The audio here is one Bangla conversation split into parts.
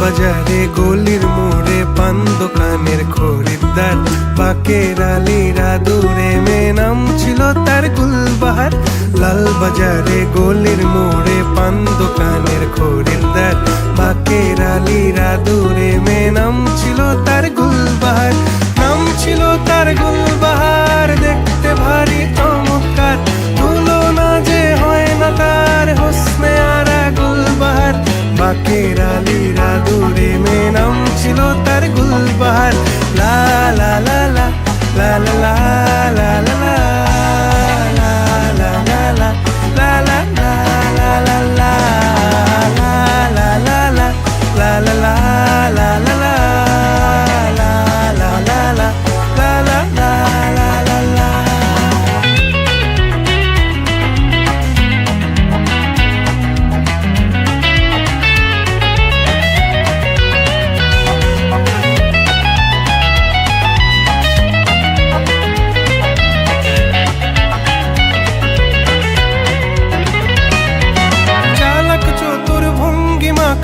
বাজারে গলির মোড়ে পান দোকানের খরিদ্দার, বাঁকের আলীরা দূরে মেয়ে নাম ছিল তার গুলবাহার। লাল বাজারে গলির মোড়ে পান দোকানের খরিদ্দার, বাঁকের আলীরা দূরে মেয়ে নাম ছিল তার গুলবাহার। নাম ছিল তার গুলবাহার, দেখতে ভারী চমৎকার, তুলনা যে হয় না তার হোসনে আরা গুলবাহার। বাঁকের আলীরা দূরে মেয়ে নাম ছিল তার গুলবাহার। লা লা লা লা লা লা লা লা লা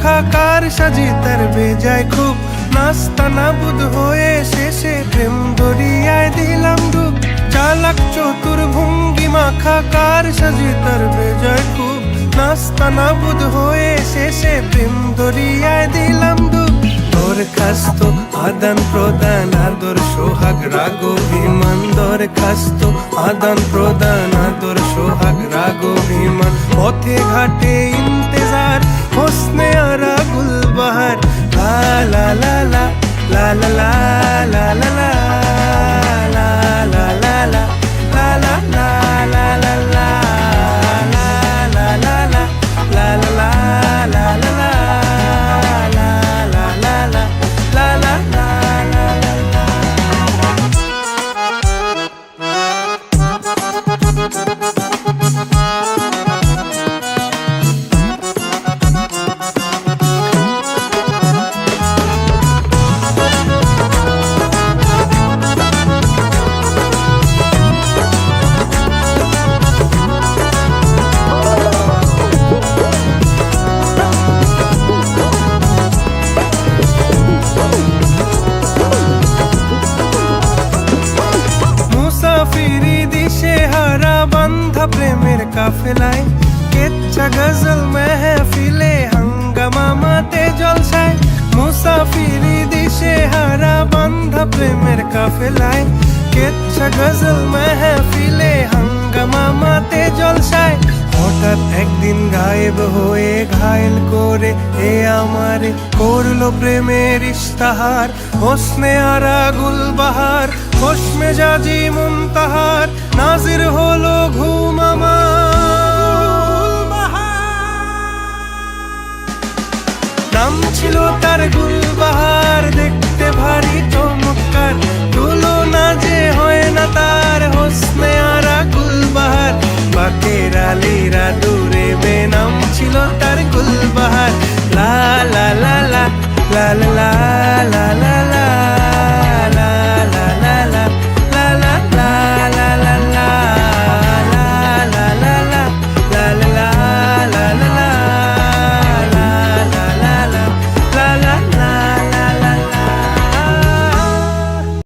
খাকার সাজি তার বেজায় খুব, নাস্তা নাবুদ হয়ে শেষে প্রেম দরিয়ায় দিলাম ডুব। চালাক চতুর ভঙ্গিমা খাকার সাজি তার বেজায় খুব, নাস্তা নাবুদ হয়ে শেষে প্রেম দরিয়ায় দিলাম ডুব। দরখাস্ত আদান প্রদান আদর সোহাগ রাগ অভিমান, দরখাস্ত আদান প্রদান আদর সোহাগ রাগ অভিমান। পথে ঘাটে ইন্তেজার হোসনে আরা গুলবাহার। লা লা লা লা লা লা লা লা লা প্রেমের কাফেলায়, কেচ্ছা গজল মেহফিলে হাঙ্গামা মাতে জলসায়। মুসাফিরি দিশে হারা বান্ধা প্রেমের কাফেলায়, কেচ্ছা গজল মেহফিলে হাঙ্গামা মাতে জলসায়। হঠাৎ একদিন গায়েব হয়ে ঘায়েল করে এ আমারে করলো প্রেমের ইশতাহার। হোসনে আরা গুলবাহার, খোশ মেজাজি মুনতাহার, নাজির হলো ঘুম আমার। নাম ছিল তার গুলবাহার, দেখতে ভারী চমৎকার, তুলনা যে হয় না তার হোসনে আরা গুলবাহার। বাঁকের আলীরা দূরে মেয়ে নাম ছিল তার গুলবাহার। লা লা লা লা লা লা লা লা।